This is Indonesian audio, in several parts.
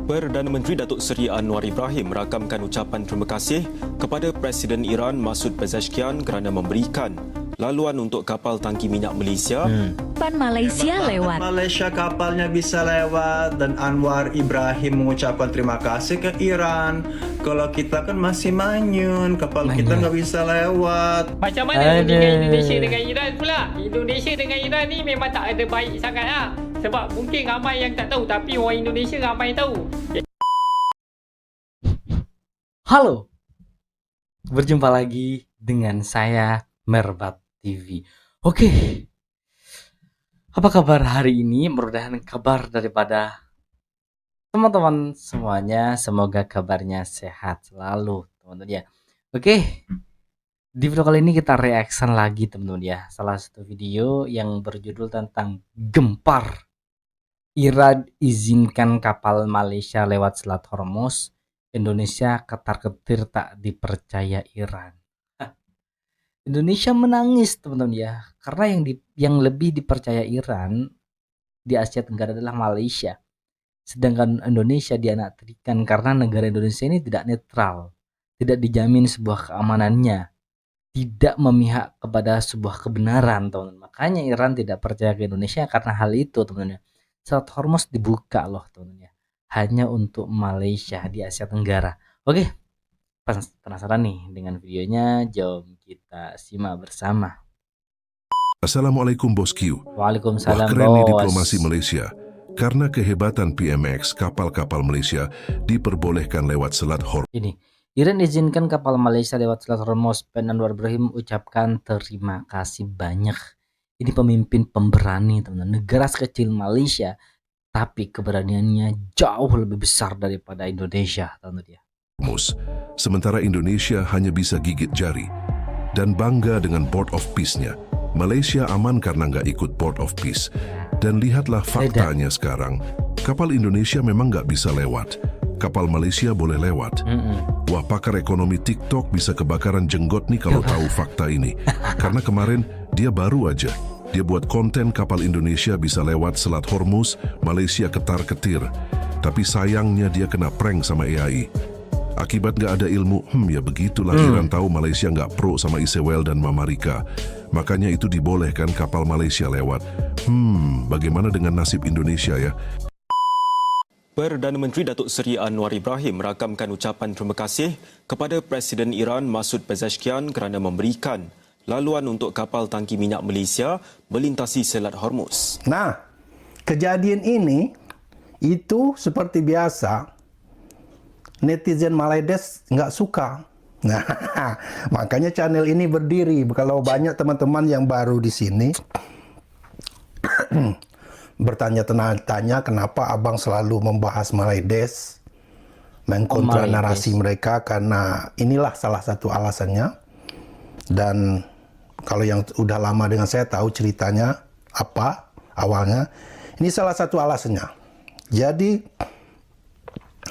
Perdana Menteri Datuk Seri Anwar Ibrahim merakamkan ucapan terima kasih kepada Presiden Iran Masoud Pezeshkian kerana memberikan laluan untuk kapal tangki minyak Malaysia. Malaysia lewat. Malaysia kapalnya bisa lewat dan Anwar Ibrahim mengucapkan terima kasih ke Iran. Kalau kita kan masih manyun, kapal kita nggak bisa lewat. Macam mana hubungan Indonesia dengan Iran pula? Indonesia dengan Iran ni memang tak ada baik sangat lah. Sebab mungkin ramai yang tak tahu, tapi orang Indonesia ramai tahu. Halo, berjumpa lagi dengan saya Merbat TV. Oke, apa kabar hari ini? Mudah-mudahan kabar daripada teman-teman semuanya, semoga kabarnya sehat selalu, teman-teman ya. Oke, di video kali ini kita reaction lagi, teman-teman ya. Salah satu video yang berjudul tentang gempar. Iran izinkan kapal Malaysia lewat Selat Hormuz. Indonesia ketar-ketir tak dipercaya Iran. Indonesia menangis, teman-teman ya, karena yang lebih dipercaya Iran di Asia Tenggara adalah Malaysia. Sedangkan Indonesia dianaktirikan karena negara Indonesia ini tidak netral, tidak dijamin sebuah keamanannya, tidak memihak kepada sebuah kebenaran, teman-teman. Makanya Iran tidak percaya ke Indonesia karena hal itu, teman-teman. Selat Hormuz dibuka loh, teman-teman ya, hanya untuk Malaysia di Asia Tenggara. Oke, penasaran nih dengan videonya? Jom kita simak bersama. Assalamualaikum Bos Q. Waalaikumsalam. Wah, keren nih Bos. diplomasi Malaysia. Karena kehebatan PMX, kapal-kapal Malaysia diperbolehkan lewat Selat Hormuz. Ini, Iran izinkan kapal Malaysia lewat Selat Hormuz. Anwar Ibrahim ucapkan terima kasih banyak. Ini pemimpin pemberani, teman-teman. Negara sekecil Malaysia, tapi keberaniannya jauh lebih besar daripada Indonesia, teman-teman ya. Sementara Indonesia hanya bisa gigit jari. Dan bangga dengan Port of Peace-nya. Malaysia aman karena nggak ikut Port of Peace. Dan lihatlah faktanya sekarang. Kapal Indonesia memang nggak bisa lewat. Kapal Malaysia boleh lewat. Wah, pakar ekonomi TikTok bisa kebakaran jenggot nih kalau tahu fakta ini. Karena kemarin dia baru aja. Dia buat konten kapal Indonesia bisa lewat Selat Hormuz, Malaysia ketar-ketir. Tapi sayangnya dia kena prank sama AI. Akibat nggak ada ilmu, ya begitulah. Iran tahu Malaysia nggak pro sama Isewel dan Mamarika. Makanya itu dibolehkan kapal Malaysia lewat. Bagaimana dengan nasib Indonesia ya? Perdana Menteri Datuk Seri Anwar Ibrahim merakamkan ucapan terima kasih kepada Presiden Iran Masoud Pezeshkian kerana memberikan laluan untuk kapal tangki minyak Malaysia melintasi Selat Hormuz. Nah, kejadian ini itu seperti biasa netizen Malaides nggak suka. Nah, makanya channel ini berdiri. Kalau banyak teman-teman yang baru di sini bertanya-tanya kenapa abang selalu membahas Malaides, mengkontra narasi mereka, karena inilah salah satu alasannya. Dan kalau yang udah lama dengan saya tahu ceritanya apa awalnya, ini salah satu alasannya. Jadi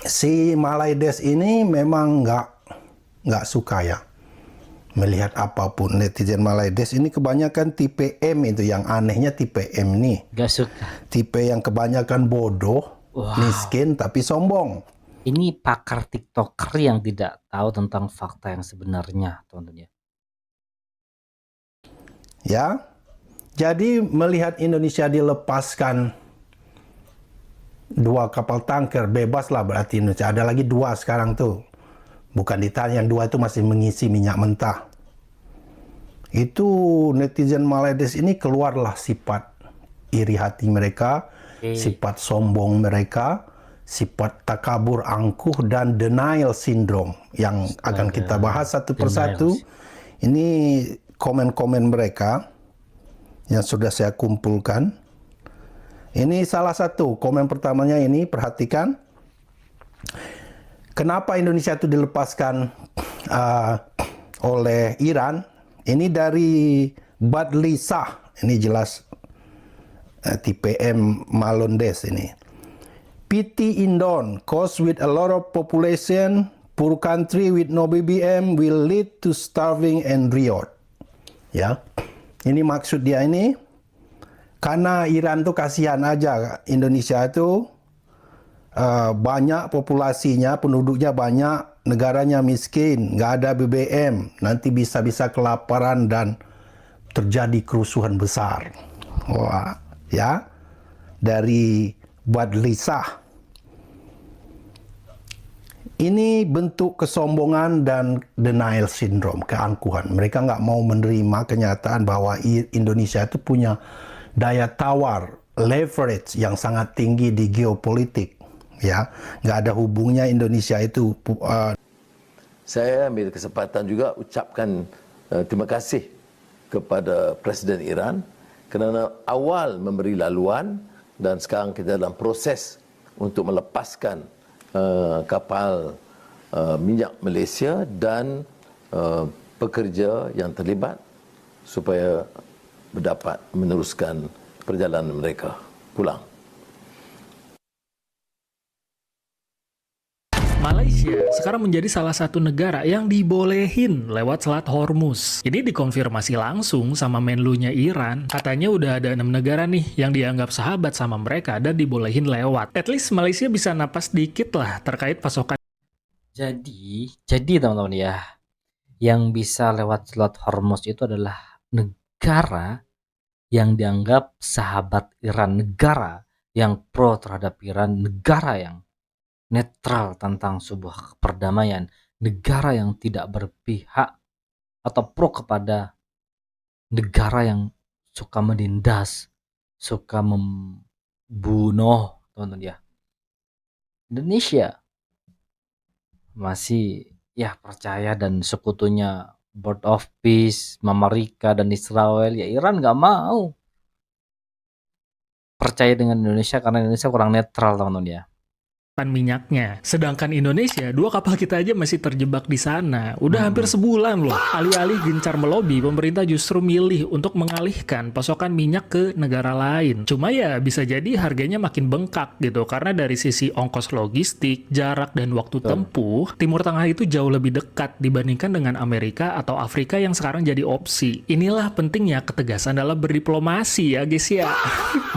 si Malaides ini memang nggak suka ya melihat apapun. Netizen Malaides ini kebanyakan tipe M, itu yang anehnya tipe M nih. Gak suka. Tipe yang kebanyakan bodoh, miskin tapi sombong. Ini pakar TikToker yang tidak tahu tentang fakta yang sebenarnya, teman-teman ya. Ya, jadi melihat Indonesia dilepaskan 2 kapal tanker, bebas lah berarti Indonesia. Ada lagi 2 sekarang tuh. Bukan ditanya, yang 2 itu masih mengisi minyak mentah. Itu netizen Malaides ini keluarlah sifat iri hati mereka, sifat sombong mereka, sifat takabur angkuh, dan denial syndrome yang akan kita bahas satu persatu. Ini komen-komen mereka yang sudah saya kumpulkan. Ini salah satu komen pertamanya, ini perhatikan. Kenapa Indonesia itu dilepaskan oleh Iran? Ini dari Badli Shah. Ini jelas tipe M Malondes ini. PT Indon, cause with a lot of population, poor country with no BBM will lead to starving and riot. Ya, ini maksud dia ini. Karena Iran tuh kasihan aja Indonesia itu banyak populasinya, penduduknya banyak, negaranya miskin, nggak ada BBM, nanti bisa-bisa kelaparan dan terjadi kerusuhan besar. Wah, ya, dari Badlisah. Ini bentuk kesombongan dan denial syndrome, keangkuhan. Mereka nggak mau menerima kenyataan bahwa Indonesia itu punya daya tawar, leverage yang sangat tinggi di geopolitik. Ya, nggak ada hubungnya Indonesia itu. Saya ambil kesempatan juga ucapkan terima kasih kepada Presiden Iran kerana awal memberi laluan dan sekarang kita dalam proses untuk melepaskan kapal minyak Malaysia dan pekerja yang terlibat supaya dapat meneruskan perjalanan mereka pulang. Malaysia sekarang menjadi salah satu negara yang dibolehin lewat Selat Hormuz. Ini dikonfirmasi langsung sama Menlunya Iran. Katanya udah ada 6 negara nih yang dianggap sahabat sama mereka dan dibolehin lewat. At least Malaysia bisa napas dikit lah terkait pasokan. Jadi teman-teman ya, yang bisa lewat Selat Hormuz itu adalah negara yang dianggap sahabat Iran, negara yang pro terhadap Iran, negara yang netral tentang sebuah perdamaian, negara yang tidak berpihak atau pro kepada negara yang suka menindas, suka membunuh, teman-teman ya. Indonesia masih ya percaya dan sekutunya Board of Peace, Amerika dan Israel. Ya Iran nggak mau percaya dengan Indonesia karena Indonesia kurang netral, teman-teman ya. Minyaknya. Sedangkan Indonesia, 2 kapal kita aja masih terjebak di sana. Udah hampir sebulan loh. Alih-alih gencar melobi, pemerintah justru milih untuk mengalihkan pasokan minyak ke negara lain. Cuma ya bisa jadi harganya makin bengkak gitu. Karena dari sisi ongkos logistik, jarak dan waktu tempuh, Timur Tengah itu jauh lebih dekat dibandingkan dengan Amerika atau Afrika yang sekarang jadi opsi. Inilah pentingnya ketegasan dalam berdiplomasi ya guys ya.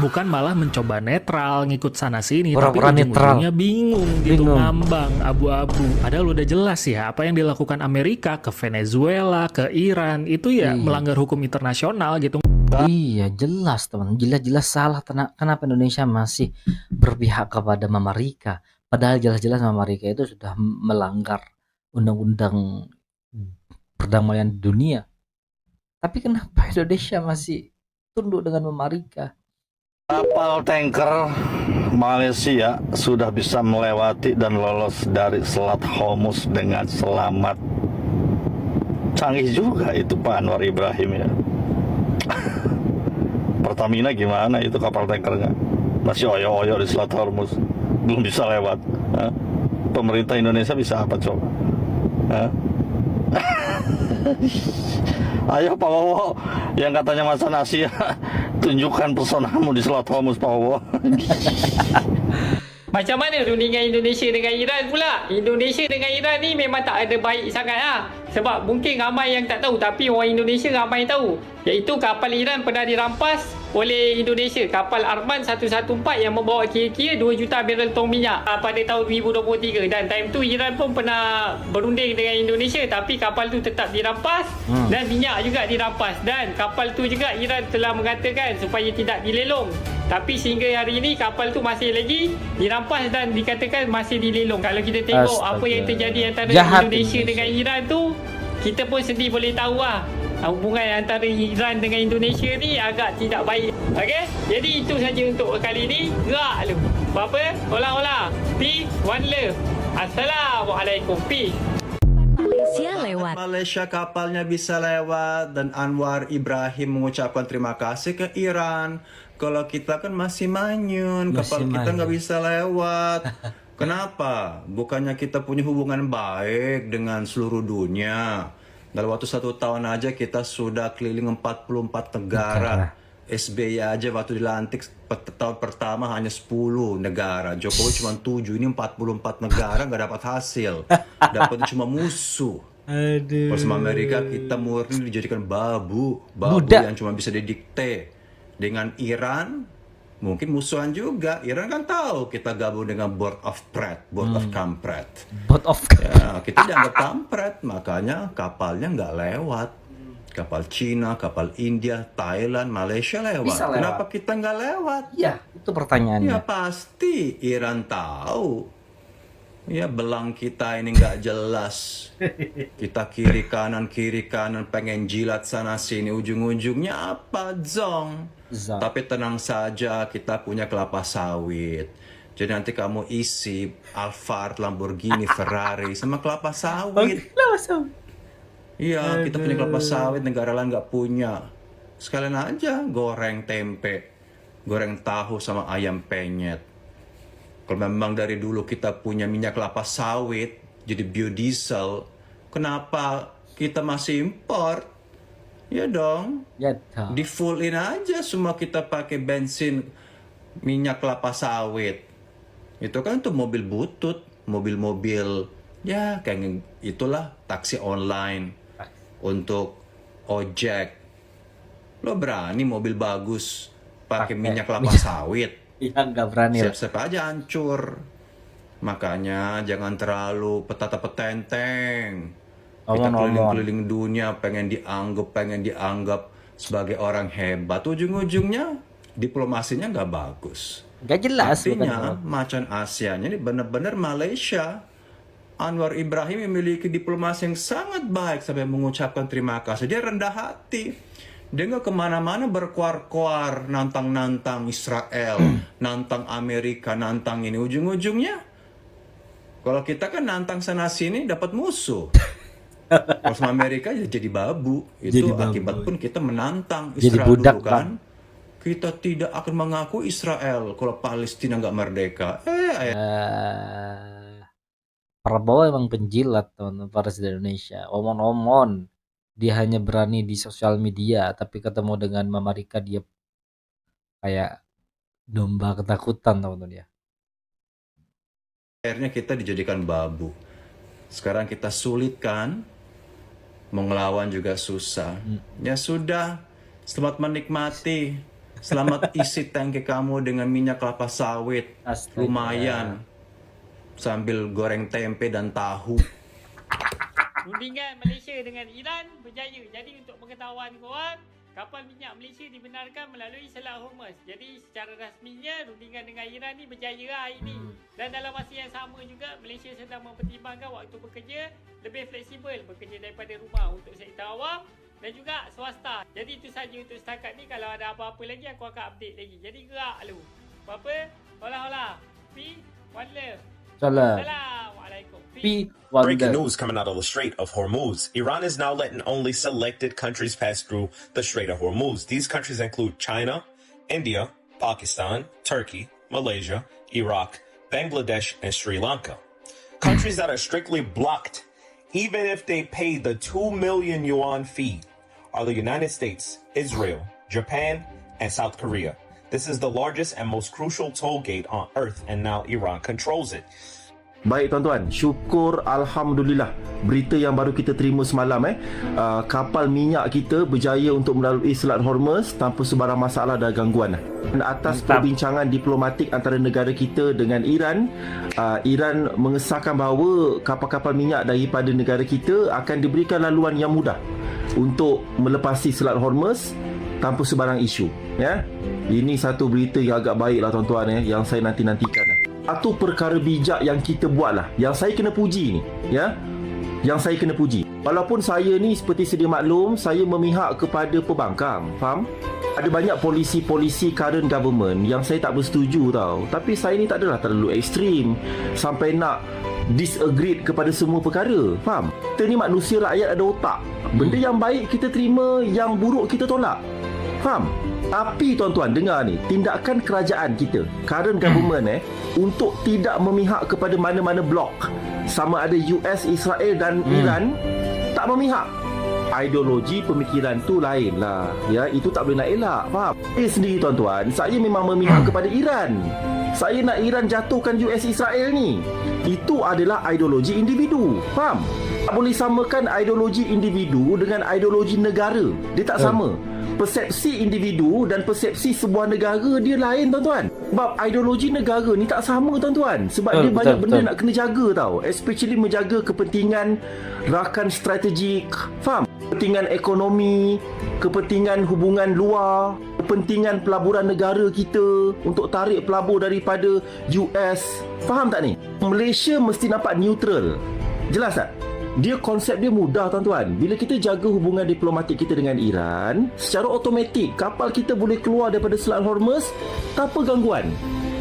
Bukan malah mencoba netral, ngikut sana sini, tapi ujung-ujungnya bingung gitu, ngambang, abu-abu. Padahal udah jelas ya apa yang dilakukan Amerika ke Venezuela, ke Iran itu ya melanggar hukum internasional gitu. Iya jelas teman, jelas-jelas salah. Kenapa Indonesia masih berpihak kepada Amerika? Padahal jelas-jelas Amerika itu sudah melanggar undang-undang perdamaian dunia. Tapi kenapa Indonesia masih tunduk dengan Amerika? Kapal tanker Malaysia sudah bisa melewati dan lolos dari Selat Hormuz dengan selamat. Canggih juga itu Pak Anwar Ibrahim ya. Pertamina gimana itu kapal tankernya? Masih oyo-oyo di Selat Hormuz, belum bisa lewat. Pemerintah Indonesia bisa apa coba? Ayo Pak Wowo, yang katanya masa Asia, tunjukkan pesonamu di Selat Hormuz Pak Wowo. Macam mana rundingan Indonesia dengan Iran pula? Indonesia dengan Iran ni memang tak ada baik sangat lah. Sebab mungkin ramai yang tak tahu, tapi orang Indonesia ramai tahu. Iaitu kapal Iran pernah dirampas oleh Indonesia. Kapal Arman 114 yang membawa kira-kira 2 juta barrel tong minyak pada tahun 2023. Dan time tu Iran pun pernah berunding dengan Indonesia, tapi kapal tu tetap dirampas dan minyak juga dirampas. Dan kapal tu juga Iran telah mengatakan supaya tidak dilelong. Tapi sehingga hari ini kapal tu masih lagi dirampas dan dikatakan masih dilelong. Kalau kita tengok apa yang terjadi antara Indonesia dengan Iran tu, kita pun sendiri boleh tahu lah hubungan antara Iran dengan Indonesia ni agak tidak baik. Okey? Jadi itu saja untuk kali ini. Gerak lu. Apa? Olah-olah. Peace, one love. Assalamualaikum. Peace. Malaysia lewat. Malaysia kapalnya bisa lewat dan Anwar Ibrahim mengucapkan terima kasih ke Iran. Kalau kita kan masih manyun, kapal kita nggak bisa lewat. Kenapa? Bukannya kita punya hubungan baik dengan seluruh dunia. Dalam waktu 1 tahun aja kita sudah keliling 44 negara. SBY aja waktu dilantik tahun pertama hanya 10 negara. Jokowi cuma 7, ini 44 negara nggak dapat hasil. Dapatnya cuma musuh. Aduh. Pas sama Amerika kita murni dijadikan babu yang cuma bisa didikte. Dengan Iran mungkin musuhan juga. Iran kan tahu kita gabung dengan Board of Kampret. Board of Ya, kita dianggap kampret, makanya kapalnya nggak lewat. Kapal Cina, kapal India, Thailand, Malaysia lewat. Bisa lewat. Kenapa kita nggak lewat? Ya, itu pertanyaannya. Ya pasti Iran tahu. Ya belang kita ini nggak jelas. Kita kiri kanan pengen jilat sana sini. Ujung-ujungnya apa? Zong. Tapi tenang saja, kita punya kelapa sawit. Jadi nanti kamu isi Alphard, Lamborghini, Ferrari sama kelapa sawit. Iya, kita punya kelapa sawit, negara lain nggak punya. Sekalian aja goreng tempe, goreng tahu sama ayam penyet. Kalau memang dari dulu kita punya minyak kelapa sawit, jadi biodiesel, kenapa kita masih impor? Ya dong, Ya, di fullin aja semua kita pakai bensin minyak kelapa sawit. Itu kan untuk mobil butut, mobil-mobil, ya kayak itulah taksi online, untuk ojek. Lo berani mobil bagus pakai minyak kelapa sawit? ya nggak berani. Siap-siap aja hancur. Makanya jangan terlalu petata-petenteng. Kita keliling-keliling dunia pengen dianggap sebagai orang hebat. Ujung-ujungnya diplomasinya nggak bagus. Nggak jelas. Artinya macan Asianya ini benar-benar Malaysia. Anwar Ibrahim memiliki diplomasi yang sangat baik sampai mengucapkan terima kasih. Dia rendah hati. Dia nggak kemana-mana berkuar-kuar, nantang-nantang Israel, nantang Amerika, nantang ini. Ujung-ujungnya, kalau kita kan nantang sana-sini dapat musuh. Kalau sama Amerika ya jadi babu. Itu akibat pun kita menantang Israel dulu kan. Kita tidak akan mengaku Israel kalau Palestina nggak merdeka. Prabowo emang penjilat teman-teman Presiden Indonesia. Omon-omon. Dia hanya berani di sosial media, tapi ketemu dengan Mama Rika dia kayak domba ketakutan teman-teman ya. Akhirnya kita dijadikan babu. Sekarang kita sulit kan, mau ngelawan juga susah. Ya sudah, selamat menikmati. Selamat isi tangki kamu dengan minyak kelapa sawit. Astaga. Lumayan. Sambil goreng tempe dan tahu. Rundingan Malaysia dengan Iran berjaya. Jadi untuk pengetahuan korang, kapal minyak Malaysia dibenarkan melalui Selat Hormuz. Jadi secara rasminya rundingan dengan Iran ni berjaya hari ini. Dan dalam masa yang sama juga, Malaysia sedang mempertimbangkan waktu bekerja lebih fleksibel, bekerja daripada rumah untuk sektor awam dan juga swasta. Jadi itu saja untuk setakat ni. Kalau ada apa-apa lagi aku akan update lagi. Jadi gerak lu. Apa-apa? Hola. Peace, one love. Assalamualaikum. Breaking news coming out of the Strait of Hormuz. Iran is now letting only selected countries pass through the Strait of Hormuz. These countries include China, India, Pakistan, Turkey, Malaysia, Iraq, Bangladesh, and Sri Lanka. Countries that are strictly blocked, even if they pay the 2 million yuan fee, are the United States, Israel, Japan, and South Korea. This is the largest and most crucial toll gate on earth, and now Iran controls it. Baik tuan-tuan, syukur Alhamdulillah berita yang baru kita terima semalam kapal minyak kita berjaya untuk melalui Selat Hormuz tanpa sebarang masalah dan gangguan. Dan atas perbincangan diplomatik antara negara kita dengan Iran, Iran mengesahkan bahawa kapal-kapal minyak daripada negara kita akan diberikan laluan yang mudah untuk melepasi Selat Hormuz tanpa sebarang isu. Ya, ini satu berita yang agak baiklah tuan-tuan yang saya nanti-nantikan. Satu perkara bijak yang kita buatlah, yang saya kena puji ni, ya. Yang saya kena puji. Walaupun saya ni seperti sedia maklum, saya memihak kepada pembangkang, faham? Ada banyak polisi-polisi current government yang saya tak bersetuju tau. Tapi saya ni tak adalah terlalu ekstrim sampai nak disagree kepada semua perkara, faham? Kita ni manusia rakyat ada otak. Benda yang baik kita terima, yang buruk kita tolak. Faham? Tapi tuan-tuan dengar ni, tindakan kerajaan kita, current government untuk tidak memihak kepada mana-mana blok, sama ada US, Israel dan Iran, tak memihak. Ideologi pemikiran tu lain lah, ya, itu tak boleh nak elak, faham? Sendiri tuan-tuan, saya memang memihak kepada Iran. Saya nak Iran jatuhkan US, Israel ni. Itu adalah ideologi individu, faham? Tak boleh samakan ideologi individu dengan ideologi negara. Dia tak sama. persepsi individu dan persepsi sebuah negara dia lain tuan-tuan. Sebab ideologi negara ni tak sama tuan-tuan. Sebab dia banyak benda nak kena jaga tau. Especially menjaga kepentingan rakan strategik. Faham? Kepentingan ekonomi, kepentingan hubungan luar, kepentingan pelaburan negara kita untuk tarik pelabur daripada US. Faham tak ni? Malaysia mesti nampak neutral. Jelas tak? Dia konsep dia mudah tuan-tuan. Bila kita jaga hubungan diplomatik kita dengan Iran, secara automatik kapal kita boleh keluar daripada Selat Hormuz tanpa gangguan.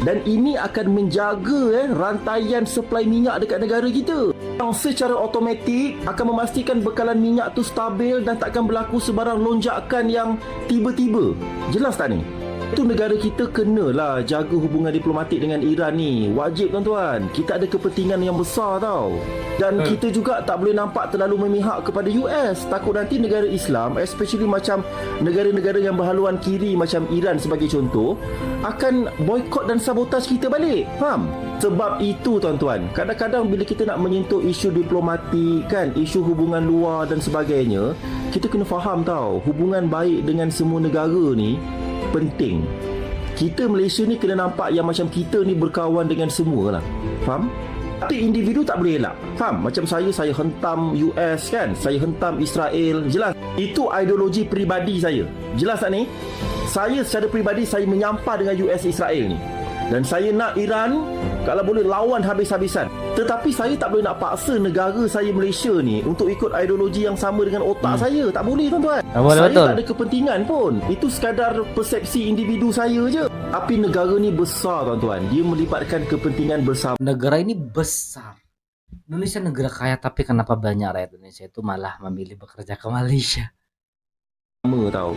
Dan ini akan menjaga rantaian suplai minyak dekat negara kita. Yang secara automatik akan memastikan bekalan minyak tu stabil dan takkan berlaku sebarang lonjakan yang tiba-tiba. Jelas tak ni? Itu negara kita kenalah jaga hubungan diplomatik dengan Iran ni. Wajib tuan-tuan. Kita ada kepentingan yang besar tau. Dan kita juga tak boleh nampak terlalu memihak kepada US. Takut nanti negara Islam, especially macam negara-negara yang berhaluan kiri macam Iran sebagai contoh, akan boykot dan sabotaj kita balik. Faham? Sebab itu tuan-tuan, kadang-kadang bila kita nak menyentuh isu diplomatik kan, isu hubungan luar dan sebagainya, kita kena faham tau, hubungan baik dengan semua negara ni penting. Kita Malaysia ni kena nampak yang macam kita ni berkawan dengan semua lah. Faham? Tapi individu tak boleh elak. Faham? Macam saya hentam US kan, saya hentam Israel. Jelas? Itu ideologi peribadi saya. Jelas tak ni? Saya secara peribadi saya menyampah dengan US Israel ni. Dan saya nak Iran kalau boleh lawan habis-habisan. Tetapi saya tak boleh nak paksa negara saya Malaysia ni untuk ikut ideologi yang sama dengan otak saya. Tak boleh tuan-tuan. Saya tak ada kepentingan pun. Itu sekadar persepsi individu saya je. Tapi negara ni besar tuan-tuan. Dia melibatkan kepentingan bersama. Negara ini besar. Indonesia negara kaya, tapi kenapa banyak rakyat Indonesia itu malah memilih bekerja ke Malaysia? Tahu.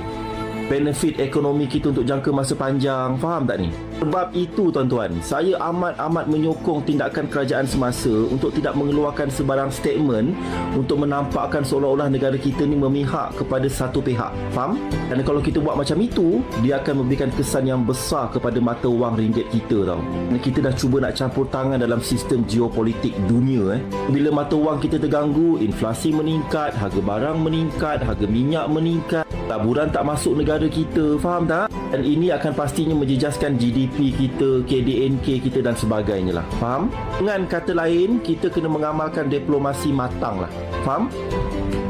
Benefit ekonomi kita untuk jangka masa panjang. Faham tak ni? Sebab itu tuan-tuan, saya amat-amat menyokong tindakan kerajaan semasa untuk tidak mengeluarkan sebarang statement untuk menampakkan seolah-olah negara kita ni memihak kepada satu pihak. Faham? Dan kalau kita buat macam itu, dia akan memberikan kesan yang besar kepada mata wang ringgit kita tau. Dan kita dah cuba nak campur tangan dalam sistem geopolitik dunia. Bila mata wang kita terganggu, inflasi meningkat, harga barang meningkat, harga minyak meningkat, taburan tak masuk negara kita, faham tak? Dan ini akan pastinya menjejaskan GDP kita, KDNK kita dan sebagainya lah. Faham? Dengan kata lain, kita kena mengamalkan diplomasi matang lah. Faham?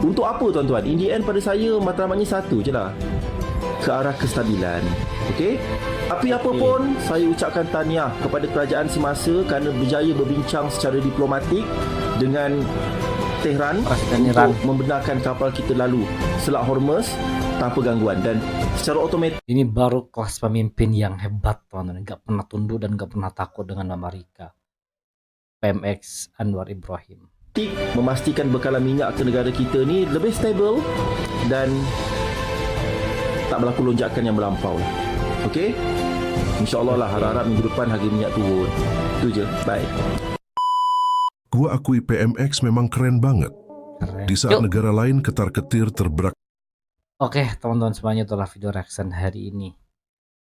Untuk apa tuan-tuan? In the end pada saya matlamatnya satu je lah. Ke arah kestabilan. Okey? Tapi apa pun, saya ucapkan tahniah kepada kerajaan semasa kerana berjaya berbincang secara diplomatik dengan Tehran untuk membenarkan kapal kita lalu Selat Hormuz tanpa gangguan. Dan secara otomatis ini baru kelas pemimpin yang hebat teman-teman, gak pernah tunduk dan gak pernah takut dengan Amerika. PMX Anwar Ibrahim memastikan bekalan minyak ke negara kita ni lebih stabil dan tak berlaku lonjakan yang melampau. Okey, InsyaAllah lah, harap-harap minggu depan harga minyak turun. Itu je. Bye. Gua akui PMX memang keren banget. Di saat negara lain ketar-ketir terberak. Oke teman-teman semuanya, itulah video reaction hari ini.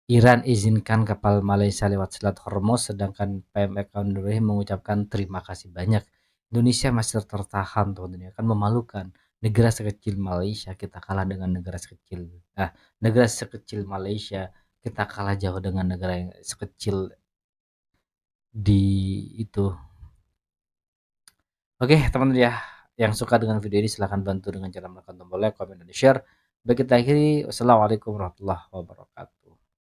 Iran izinkan kapal Malaysia lewat Selat Hormuz, sedangkan PMX Anwar Ibrahim mengucapkan terima kasih banyak. Indonesia masih tertahan teman-teman, kan memalukan. Negara sekecil Malaysia kita kalah dengan negara sekecil. Negara sekecil Malaysia kita kalah jauh dengan negara yang sekecil di itu. Oke teman-teman ya, yang suka dengan video ini silahkan bantu dengan cara menekan tombol like, komen, dan share. Bagi kita akhiri, wassalamualaikum warahmatullahi wabarakatuh.